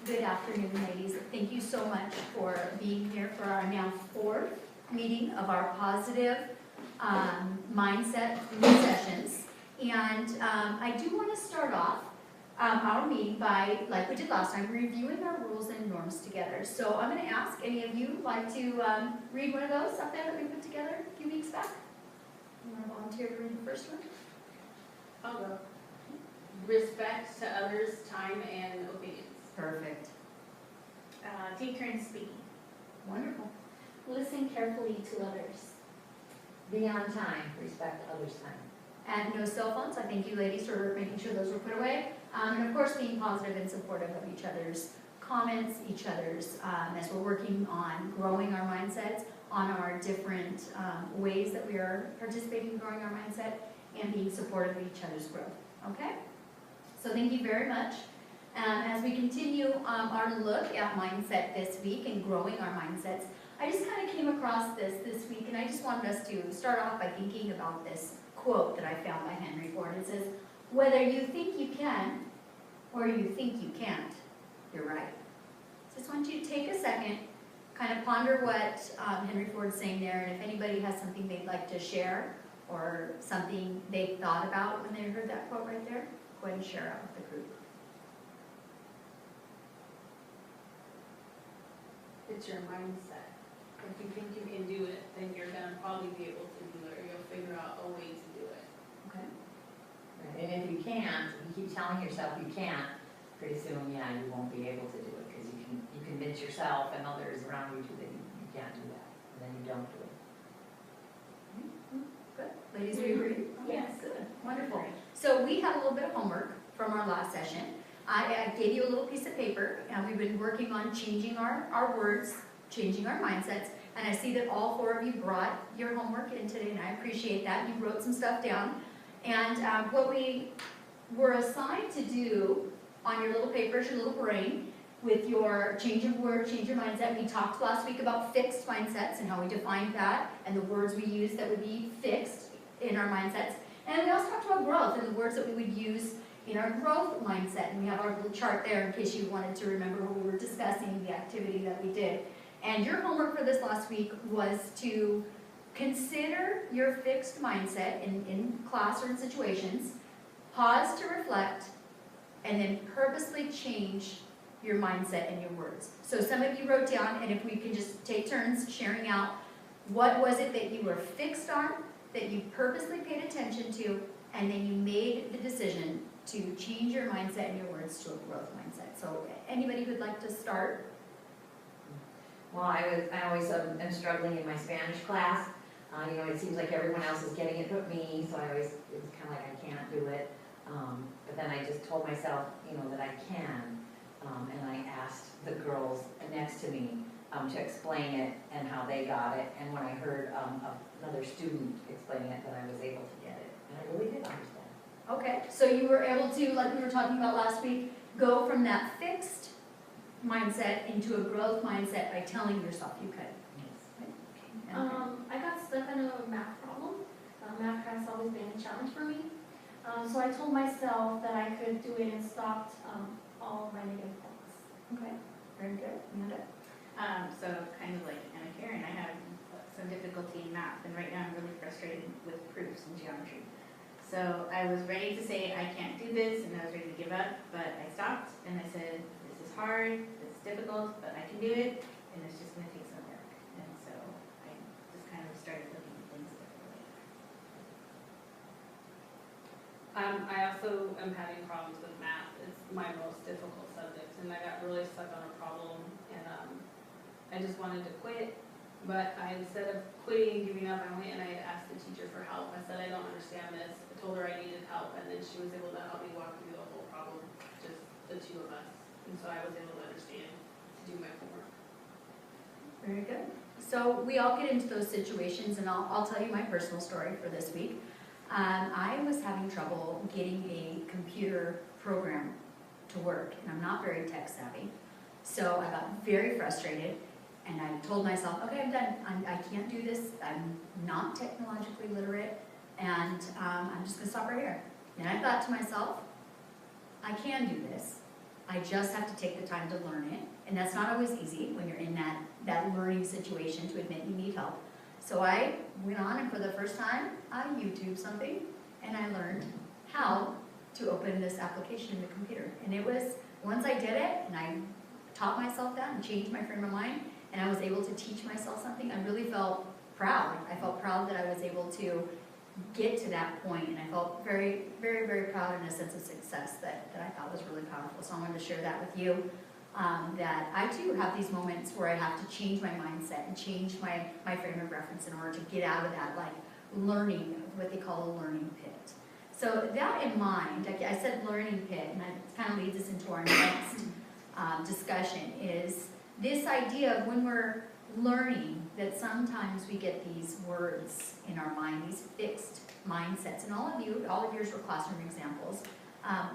Good afternoon, ladies. Thank you so much for being here for our now 4th meeting of our positive mindset sessions. And I do want to start off our meeting by, like we did last time, reviewing our rules and norms together. So I'm going to ask any of you like to read one of those up there that we put together a few weeks back? You want to volunteer to read the first one? I'll go. Respect to others' time and opinions. Perfect. Take turns speaking. Wonderful. Listen carefully to others. Be on time, respect others' time. And no cell phones. I thank you ladies for making sure those were put away. And of course being positive and supportive of each other's comments, each other's, as we're working on growing our mindsets, on our different ways that we are participating in growing our mindset and being supportive of each other's growth. Okay? So thank you very much. As we continue our look at mindset this week and growing our mindsets, I just kind of came across this week, and I just wanted us to start off by thinking about this quote that I found by Henry Ford. It says, "Whether you think you can or you think you can't, you're right." So I just want you to take a second, kind of ponder what Henry Ford's saying there, and if anybody has something they'd like to share or something they thought about when they heard that quote right there, go ahead and share it with the group. It's your mindset. If you think you can do it, then you're gonna probably be able to do it, or you'll figure out a way to do it. Okay. Right, and if you can't, you keep telling yourself you can't, pretty soon, yeah, you won't be able to do it, because you convince yourself and others around you too that you can't do that, and then you don't do it. Good. Ladies, do you agree? Yes. Good. Wonderful. So we had a little bit of homework from our last session. I gave you a little piece of paper, and we've been working on changing our words, changing our mindsets, and I see that all 4 of you brought your homework in today, and I appreciate that. You wrote some stuff down. And what we were assigned to do on your little papers, your little brain, with your change of word, change your mindset. We talked last week about fixed mindsets and how we defined that, and the words we use that would be fixed in our mindsets. And we also talked about growth and the words that we would use in our growth mindset. And we have our little chart there in case you wanted to remember when we were discussing the activity that we did. And your homework for this last week was to consider your fixed mindset in class or in situations, pause to reflect, and then purposely change your mindset and your words. So some of you wrote down, and if we can just take turns sharing out, what was it that you were fixed on, that you purposely paid attention to, and then you made the decision to change your mindset and your words to a growth mindset. So anybody who'd like to start? Well, I always am struggling in my Spanish class. You know, it seems like everyone else is getting it but me, so it was kind of like I can't do it. But then I just told myself, you know, that I can. And I asked the girls next to me to explain it and how they got it. And when I heard another student explaining it, that I was able to get it. And I really did understand. Okay, so you were able to, like we were talking about last week, go from that fixed mindset into a growth mindset by telling yourself you could. Yes. I got stuck on a math problem. Math has always been a challenge for me. So I told myself that I could do it and stopped all of my negative thoughts. Okay, very good. Amanda? So kind of like Anna Karen, I have some difficulty in math, and right now I'm really frustrated with proofs in geometry. So I was ready to say I can't do this, and I was ready to give up, but I stopped and I said, this is hard, it's difficult, but I can do it, and it's just going to take some work. And so I just kind of started looking at things differently. I also am having problems with math. It's my most difficult subject, and I got really stuck on a problem, and I just wanted to quit. But instead of quitting and giving up, I went and I asked the teacher for help. I said, I don't understand this. I told her I needed help, and then she was able to help me walk through the whole problem, just the 2 of us. And so I was able to understand to do my homework. Very good. So we all get into those situations, and I'll tell you my personal story for this week. I was having trouble getting a computer program to work, and I'm not very tech savvy. So I got very frustrated, and I told myself, okay, I'm done. I can't do this. I'm not technologically literate, and I'm just going to stop right here. And I thought to myself, I can do this. I I just have to take the time to learn it. And that's not always easy when you're in that learning situation to admit you need help. So I went on and for the first time, I YouTubed something and I learned how to open this application in the computer. And it was, once I did it and I taught myself that and changed my frame of mind and I was able to teach myself something, I really felt proud. I felt proud that I was able to get to that point, and I felt very, very, very proud and a sense of success that I thought was really powerful. So I wanted to share that with you, that I too have these moments where I have to change my mindset and change my frame of reference in order to get out of that like learning, what they call a learning pit. So that in mind, like I said learning pit, and that kind of leads us into our next discussion, is this idea of when we're learning that sometimes we get these words in our mind, these fixed mindsets. And all of yours were classroom examples.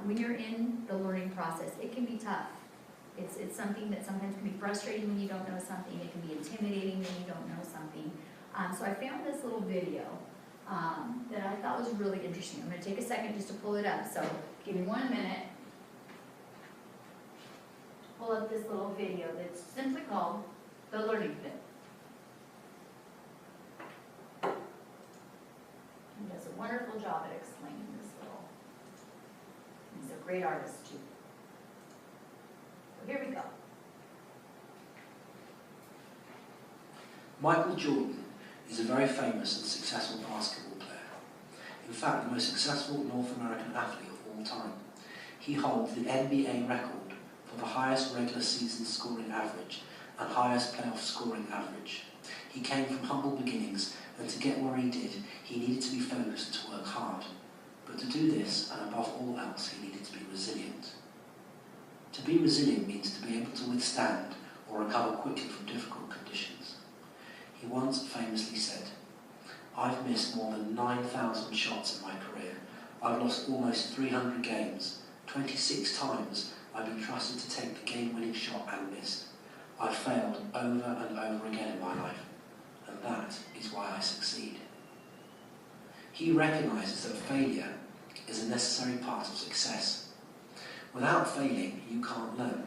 When you're in the learning process, it can be tough. It's something that sometimes can be frustrating when you don't know something. It can be intimidating when you don't know something. So I found this little video that I thought was really interesting. I'm going to take a second just to pull it up. So give me 1 minute. Pull up this little video that's simply called The Learning Pit. He does a wonderful job at explaining this little. He's a great artist too. So here we go. Michael Jordan is a very famous and successful basketball player. In fact, the most successful North American athlete of all time. He holds the NBA record for the highest regular season scoring average and highest playoff scoring average. He came from humble beginnings, and to get where he did, he needed to be focused and to work hard. But to do this, and above all else, he needed to be resilient. To be resilient means to be able to withstand or recover quickly from difficult conditions. He once famously said, "I've missed more than 9,000 shots in my career. I've lost almost 300 games. 26 times I've been trusted to take the game-winning shot and missed. I've failed over and over again in my life, and that is why I succeed." He recognises that failure is a necessary part of success. Without failing, you can't learn,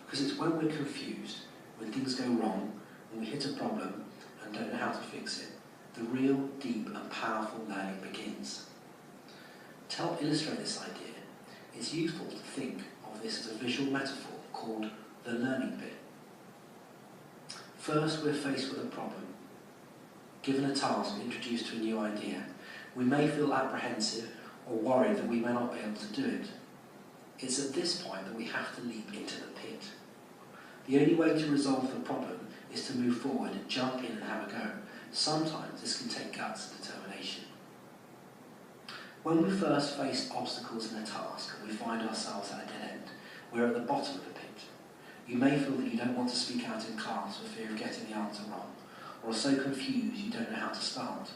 because it's when we're confused, when things go wrong, when we hit a problem and don't know how to fix it, the real, deep and powerful learning begins. To help illustrate this idea, it's useful to think of this as a visual metaphor called the learning pit. First, we're faced with a problem. Given a task or introduced to a new idea, we may feel apprehensive or worried that we may not be able to do it. It's at this point that we have to leap into the pit. The only way to resolve the problem is to move forward, jump in and have a go. Sometimes this can take guts and determination. When we first face obstacles in a task and we find ourselves at a dead end, we're at the bottom of the pit. You may feel that you don't want to speak out in class for fear of getting the answer wrong, or are so confused you don't know how to start.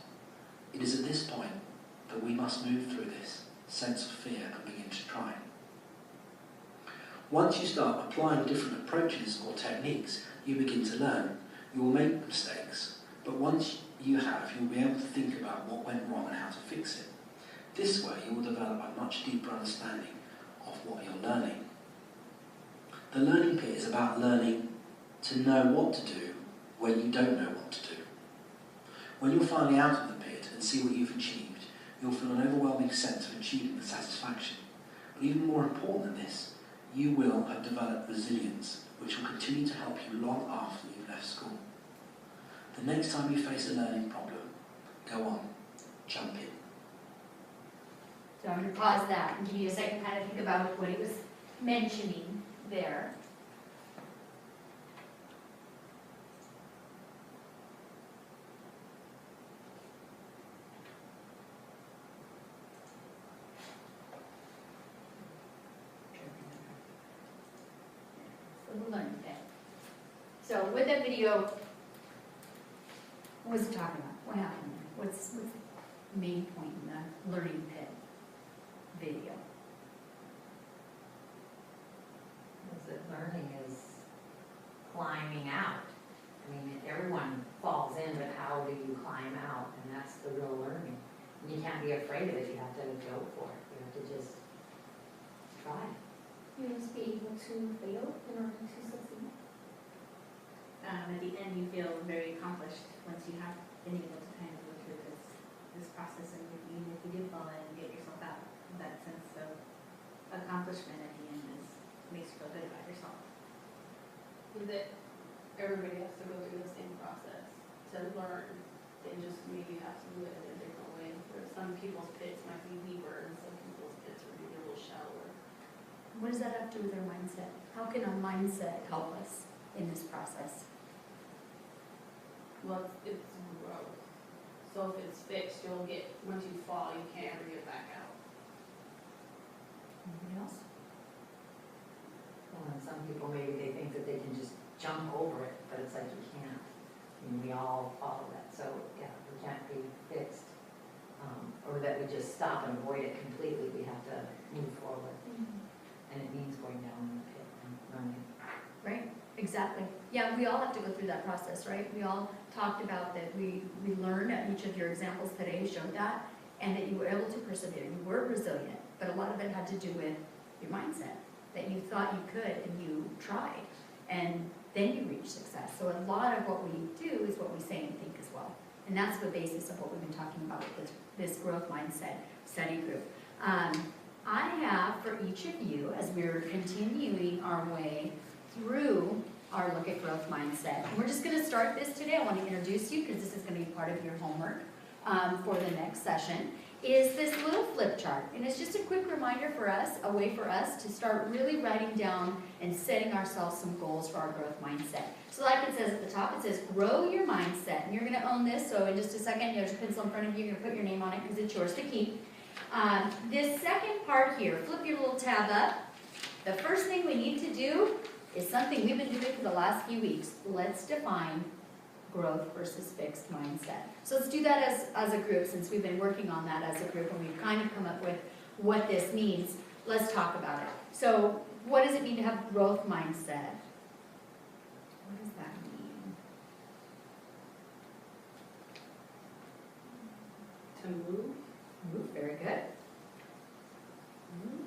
It is at this point that we must move through this sense of fear and begin to try. Once you start applying different approaches or techniques, you begin to learn. You will make mistakes, but once you have, you'll be able to think about what went wrong and how to fix it. This way, you will develop a much deeper understanding of what you're learning. The learning pit is about learning to know what to do when you don't know what to do. When you're finally out of the pit and see what you've achieved, you'll feel an overwhelming sense of achievement and satisfaction. But even more important than this, you will have developed resilience, which will continue to help you long after you've left school. The next time you face a learning problem, go on, jump in. So I'm going to pause that and give you a second to kind of think about what he was mentioning there. So we'll learn that. So with that video, what was it talking about? What happened there? What's the main point in the learning pit video? Is that learning is climbing out. I mean, everyone falls in, but how do you climb out? And that's the real learning. And you can't be afraid of it. You have to go for it. You have to just try. You must be able to fail in order to succeed. At the end, you feel very accomplished once you have been able to kind of go through this process, and even if you do fall in and get yourself out, that sense of accomplishment at the end makes you feel good about yourself. That everybody has to go through the same process to learn. They just maybe have to do it in a different way. Where some people's pits might be deeper and some people's pits would be a little shallower. What does that have to do with our mindset? How can our mindset help us in this process? Well, it's growth. So if it's fixed, you'll get, once you fall, you can't ever get back out. Anybody else? Well, and some people, maybe they think that they can just jump over it, but it's like you can't. I mean, we all follow that, so, yeah, we can't be fixed. Or that we just stop and avoid it completely, we have to move forward. And it means going down in the pit and learning. Right, exactly. Yeah, we all have to go through that process, right? We all talked about that we learned, each of your examples today showed that, and that you were able to persevere, you were resilient, but a lot of it had to do with your mindset, that you thought you could and you tried, and then you reached success. So a lot of what we do is what we say and think as well. And that's the basis of what we've been talking about with this growth mindset study group. I have for each of you, as we're continuing our way through our look at growth mindset, and we're just going to start this today. I want to introduce you because this is going to be part of your homework for the next session, is this little flip chart. And it's just a quick reminder for us, a way for us to start really writing down and setting ourselves some goals for our growth mindset. So like it says at the top, it says grow your mindset. And you're going to own this, so in just a second, there's a pencil in front of you, you're going to put your name on it because it's yours to keep. This second part here, flip your little tab up. The first thing we need to do is something we've been doing for the last few weeks. Let's define growth versus fixed mindset. So let's do that as a group, since we've been working on that as a group and we've kind of come up with what this means. Let's talk about it. So what does it mean to have growth mindset? What does that mean? To move. Move, very good. Move.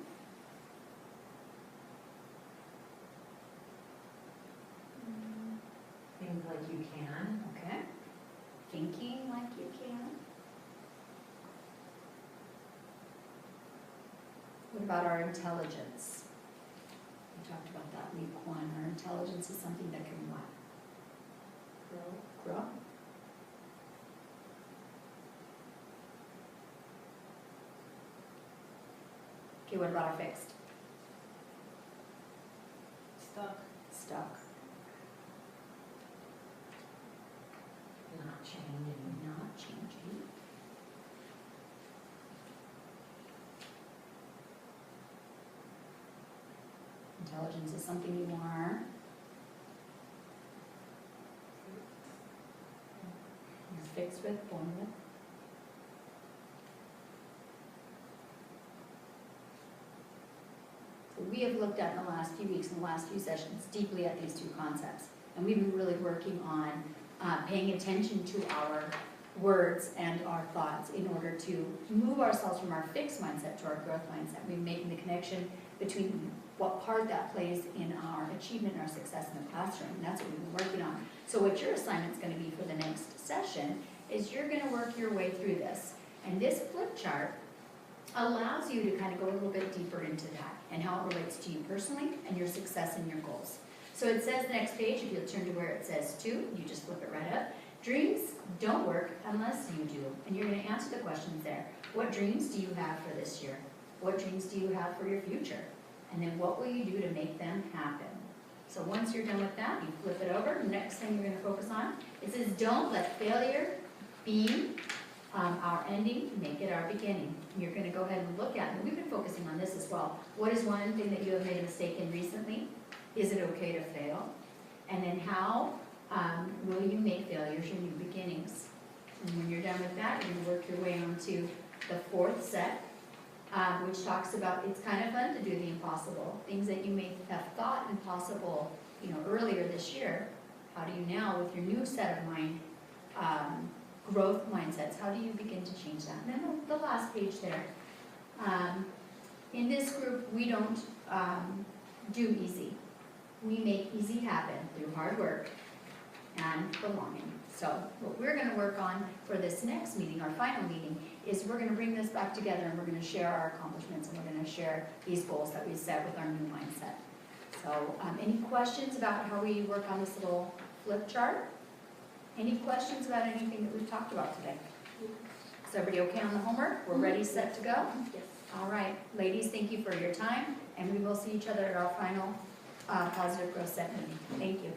Things like you can. Okay. Thinking like you can. What about our intelligence? We talked about that week one. Our intelligence is something that can what? Grow. Okay, what about our fixed? Stuck. Stuck. Not changing. Not changing. Intelligence is something you are. You're fixed with, born with. So we have looked at in the last few weeks, in the last few sessions, deeply at these two concepts. And we've been really working on paying attention to our words and our thoughts in order to move ourselves from our fixed mindset to our growth mindset. We're making the connection between what part that plays in our achievement and our success in the classroom. And that's what we've been working on. So what your assignment's going to be for the next session is you're going to work your way through this. And this flip chart allows you to kind of go a little bit deeper into that and how it relates to you personally and your success and your goals. So it says the next page, if you'll turn to where it says to, you just flip it right up. Dreams don't work unless you do. And you're going to answer the questions there. What dreams do you have for this year? What dreams do you have for your future? And then what will you do to make them happen? So once you're done with that, you flip it over. Next thing you're going to focus on, it says don't let failure be our ending, make it our beginning. You're going to go ahead and look at, and we've been focusing on this as well. What is one thing that you have made a mistake in recently? Is it okay to fail? And then how will you make failures your new beginnings? And when you're done with that, you're going to work your way on to the fourth set, which talks about it's kind of fun to do the impossible. Things that you may have thought impossible, earlier this year. How do you now, with your new set of mind, growth mindsets, how do you begin to change that? And then the last page there. In this group, we don't do easy. We make easy happen through hard work and belonging. So what we're gonna work on for this next meeting, our final meeting, is we're gonna bring this back together and we're gonna share our accomplishments and we're gonna share these goals that we set with our new mindset. So, any questions about how we work on this little flip chart? Any questions about anything that we've talked about today? Is everybody okay on the homework? We're ready, set to go? Yes. All right, ladies, thank you for your time, and we will see each other at our final Positive Growth Set meeting. Thank you.